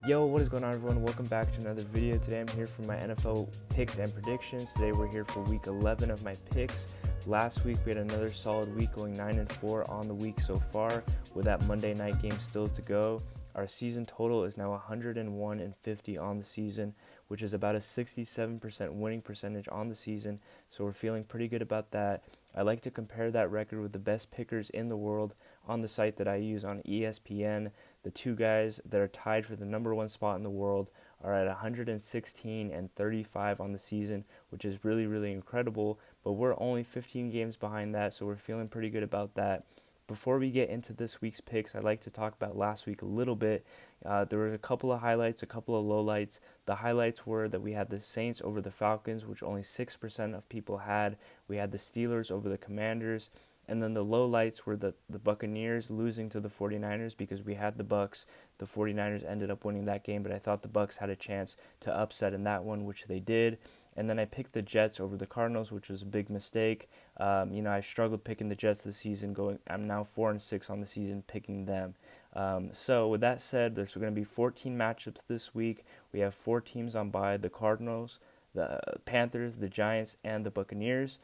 Yo, what is going on, everyone? Welcome back to another video. Today I'm here for my NFL picks and predictions. Today we're here for week 11 of my picks. Last week we had another solid week, going 9-4 on the week so far, with that Monday night game still to go. Our season total is now 101-50 on the season, which is about a 67% winning percentage on the season, so we're feeling pretty good about that. I like to compare that record with the best pickers in the world on the site that I use on ESPN. The two guys that are tied for the number one spot in the world are at 116-35 on the season, which is really, really incredible, but we're only 15 games behind that, so we're feeling pretty good about that. Before we get into this week's picks, I'd like to talk about last week a little bit. There was a couple of highlights, a couple of lowlights. The highlights were that we had the Saints over the Falcons, which only 6% of people had. We had the Steelers over the Commanders. And then the lowlights were the Buccaneers losing to the 49ers because we had the Bucs. The 49ers ended up winning that game, but I thought the Bucs had a chance to upset in that one, which they did. And then I picked the Jets over the Cardinals, which was a big mistake. I struggled picking the Jets this season. I'm now 4-6 on the season picking them. So with that said, there's going to be 14 matchups this week. We have 4 teams on bye: the Cardinals, the Panthers, the Giants, and the Buccaneers.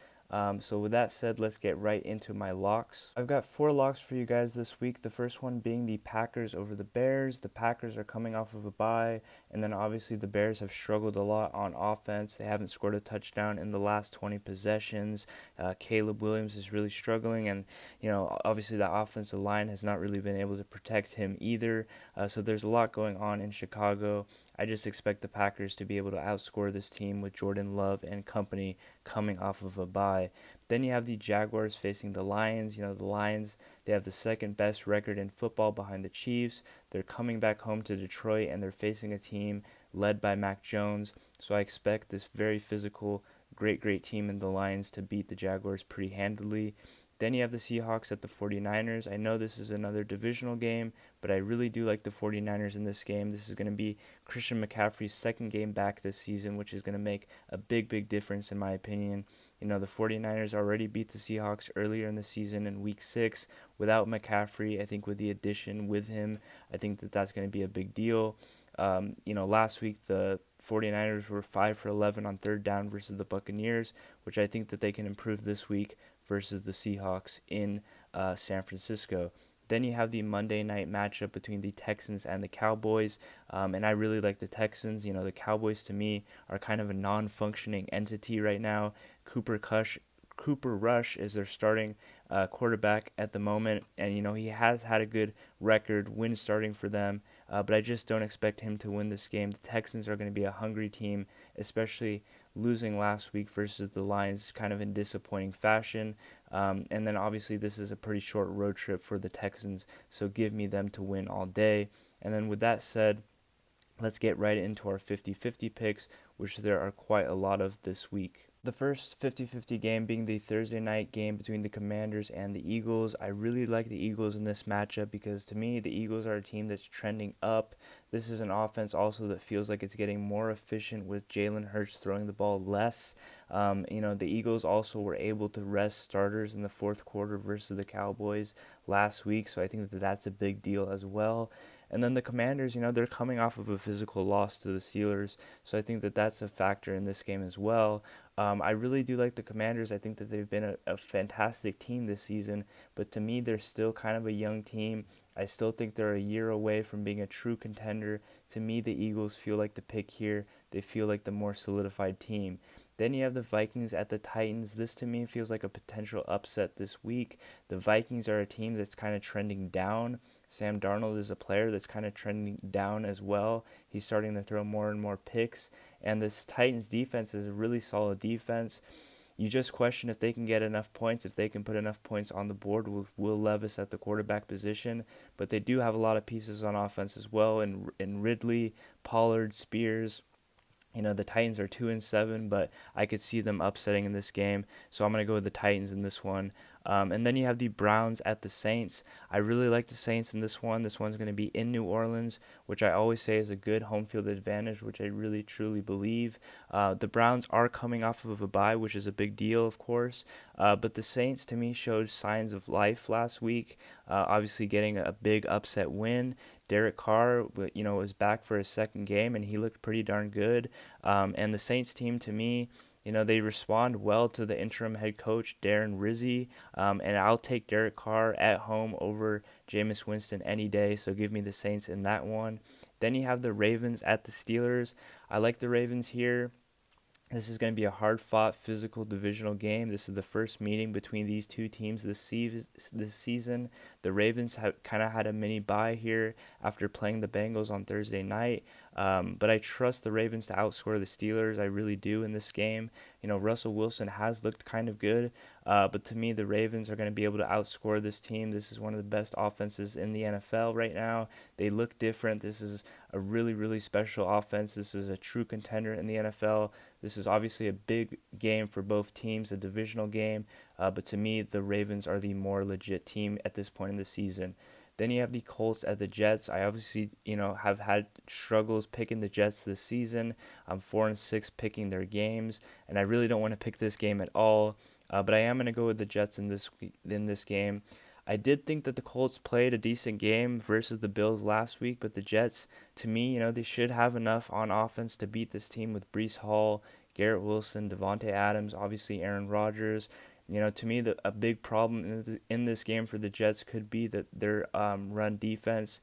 So with that said, let's get right into my locks. I've got 4 locks for you guys this week. The first one being the Packers over the Bears. The Packers are coming off of a bye, and then obviously the Bears have struggled a lot on offense. They haven't scored a touchdown in the last 20 possessions. Caleb Williams is really struggling, and obviously the offensive line has not really been able to protect him either. So there's a lot going on in Chicago. I just expect the Packers to be able to outscore this team with Jordan Love and company coming off of a bye. Then you have the Jaguars facing the Lions. The Lions, they have the second best record in football behind the Chiefs. They're coming back home to Detroit, and they're facing a team led by Mac Jones. So I expect this very physical, great team in the Lions to beat the Jaguars pretty handily. Then you have the Seahawks at the 49ers. I know this is another divisional game, but I really do like the 49ers in this game. This is going to be Christian McCaffrey's second game back this season, which is going to make a big difference in my opinion. The 49ers already beat the Seahawks earlier in the season in Week 6 without McCaffrey. I think with the addition with him, I think that's going to be a big deal. Last week the 49ers were 5 for 11 on third down versus the Buccaneers, which I think that they can improve this week versus the Seahawks in San Francisco. Then you have the Monday night matchup between the Texans and the Cowboys, and I really like the Texans. The Cowboys to me are kind of a non-functioning entity right now. Cooper Rush is their starting quarterback at the moment, and he has had a good record win starting for them, but I just don't expect him to win this game. The Texans are going to be a hungry team, especially losing last week versus the Lions kind of in disappointing fashion. And then obviously this is a pretty short road trip for the Texans, so give me them to win all day. And then with that said, let's get right into our 50-50 picks, which there are quite a lot of this week. The first 50-50 game being the Thursday night game between the Commanders and the Eagles. I really like the Eagles in this matchup because to me the Eagles are a team that's trending up. This is an offense also that feels like it's getting more efficient with Jalen Hurts throwing the ball less. The Eagles also were able to rest starters in the fourth quarter versus the Cowboys last week, so I think that that's a big deal as well. And then the Commanders, they're coming off of a physical loss to the Steelers, so I think that that's a factor in this game as well. I really do like the Commanders. I think that they've been a fantastic team this season, but to me, they're still kind of a young team. I still think they're a year away from being a true contender. To me, the Eagles feel like the pick here. They feel like the more solidified team. Then you have the Vikings at the Titans. This to me feels like a potential upset this week. The Vikings are a team that's kind of trending down. Sam Darnold is a player that's kind of trending down as well. He's starting to throw more and more picks. And this Titans defense is a really solid defense. You just question if they can get enough points, if they can put enough points on the board with Will Levis at the quarterback position. But they do have a lot of pieces on offense as well, in Ridley, Pollard, Spears. The Titans are 2-7, but I could see them upsetting in this game, so I'm going to go with the Titans in this one. And then you have the Browns at the Saints. I really like the Saints in this one. This one's going to be in New Orleans, which I always say is a good home field advantage, which I really truly believe. The Browns are coming off of a bye, which is a big deal, of course. But the Saints, to me, showed signs of life last week, obviously getting a big upset win. Derek Carr, was back for his second game, and he looked pretty darn good. And the Saints team, to me, they respond well to the interim head coach, Darren Rizzi, and I'll take Derek Carr at home over Jameis Winston any day, so give me the Saints in that one. Then you have the Ravens at the Steelers. I like the Ravens here. This is going to be a hard-fought, physical divisional game. This is the first meeting between these two teams this season. The Ravens have kind of had a mini bye here after playing the Bengals on Thursday night, but I trust the Ravens to outscore the Steelers. I really do in this game. Russell Wilson has looked kind of good, but to me, the Ravens are going to be able to outscore this team. This is one of the best offenses in the NFL right now. They look different. This is a really, really special offense. This is a true contender in the NFL. This is obviously a big game for both teams, a divisional game, but to me, the Ravens are the more legit team at this point in the season. Then you have the Colts at the Jets. I obviously, have had struggles picking the Jets this season. I'm 4-6 picking their games, and I really don't want to pick this game at all. But I am going to go with the Jets in this game. I did think that the Colts played a decent game versus the Bills last week, but the Jets, to me, they should have enough on offense to beat this team with Breece Hall, Garrett Wilson, Devontae Adams, obviously Aaron Rodgers. To me, a big problem in this game for the Jets could be that their run defense.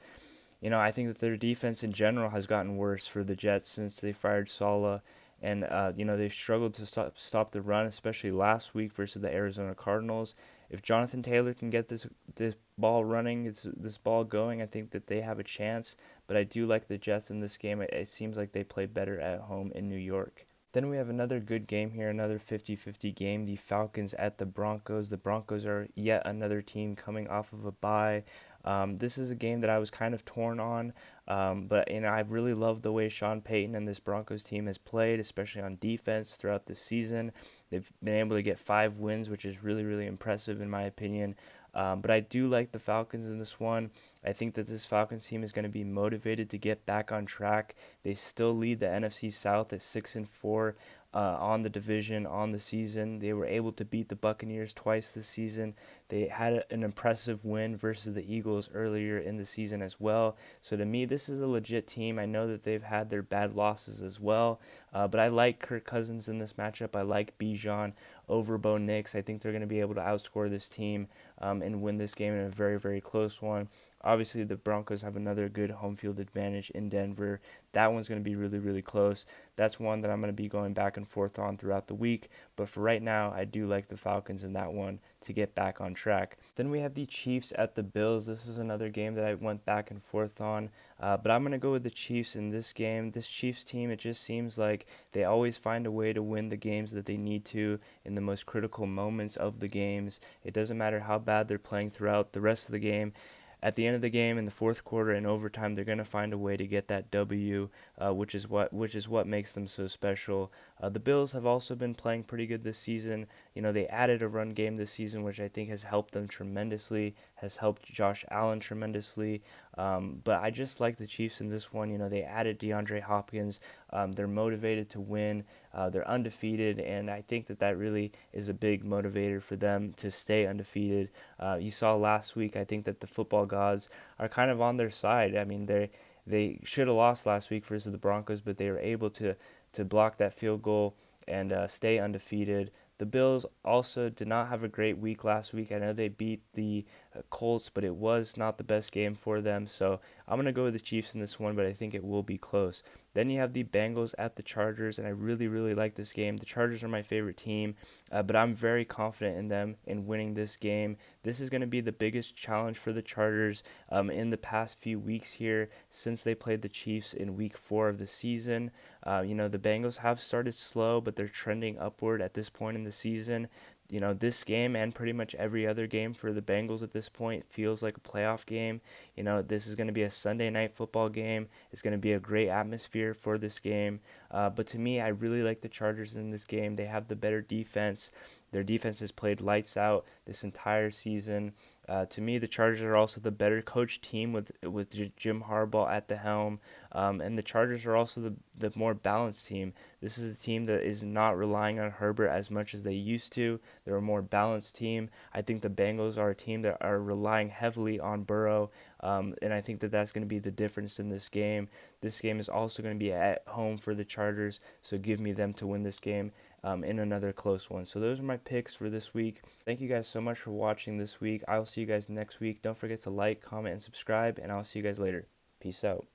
I think that their defense in general has gotten worse for the Jets since they fired Saleh. And, they've struggled to stop the run, especially last week versus the Arizona Cardinals. If Jonathan Taylor can get this ball running, this ball going, I think that they have a chance. But I do like the Jets in this game. It seems like they play better at home in New York. Then we have another good game here, another 50-50 game, the Falcons at the Broncos. The Broncos are yet another team coming off of a bye. This is a game that I was kind of torn on, but I've really loved the way Sean Payton and this Broncos team has played, especially on defense throughout the season. They've been able to get 5 wins, which is really, really impressive in my opinion. But I do like the Falcons in this one. I think that this Falcons team is going to be motivated to get back on track. They still lead the NFC South at 6-4 on the division, on the season. They were able to beat the Buccaneers twice this season. They had an impressive win versus the Eagles earlier in the season as well. So to me, this is a legit team. I know that they've had their bad losses as well, but I like Kirk Cousins in this matchup. I like Bijan over Bo Nix. I think they're going to be able to outscore this team and win this game in a very, very close one. Obviously, the Broncos have another good home field advantage in Denver. That one's going to be really, really close. That's one that I'm going to be going back and forth on throughout the week. But for right now, I do like the Falcons in that one to get back on track. Then we have the Chiefs at the Bills. This is another game that I went back and forth on. But I'm going to go with the Chiefs in this game. This Chiefs team, it just seems like they always find a way to win the games that they need to in the most critical moments of the games. It doesn't matter how bad they're playing throughout the rest of the game. At the end of the game, in the fourth quarter and overtime, they're going to find a way to get that W, which is what makes them so special. The Bills have also been playing pretty good this season. They added a run game this season, which I think has helped them tremendously, has helped Josh Allen tremendously. But I just like the Chiefs in this one. They added DeAndre Hopkins. They're motivated to win. They're undefeated, and I think that really is a big motivator for them to stay undefeated. You saw last week, I think that the football gods are kind of on their side. I mean, they should have lost last week versus the Broncos, but they were able to block that field goal and stay undefeated. The Bills also did not have a great week last week. I know they beat the Colts, but it was not the best game for them. So I'm going to go with the Chiefs in this one, but I think it will be close. Then you have the Bengals at the Chargers, and I really, really like this game. The Chargers are my favorite team, but I'm very confident in them in winning this game. This is going to be the biggest challenge for the Chargers in the past few weeks here since they played the Chiefs in week 4 of the season. The Bengals have started slow, but they're trending upward at this point in the season. This game and pretty much every other game for the Bengals at this point feels like a playoff game. This is going to be a Sunday night football game. It's going to be a great atmosphere for this game. But to me, I really like the Chargers in this game. They have the better defense. Their defense has played lights out this entire season. To me, the Chargers are also the better coached team with Jim Harbaugh at the helm. And the Chargers are also the more balanced team. This is a team that is not relying on Herbert as much as they used to. They're a more balanced team. I think the Bengals are a team that are relying heavily on Burrow, and I think that that's going to be the difference in this game. This game is also going to be at home for the Chargers, so give me them to win this game in another close one. So those are my picks for this week. Thank you guys so much for watching this week. I will see you guys next week. Don't forget to like, comment, and subscribe, and I'll see you guys later. Peace out.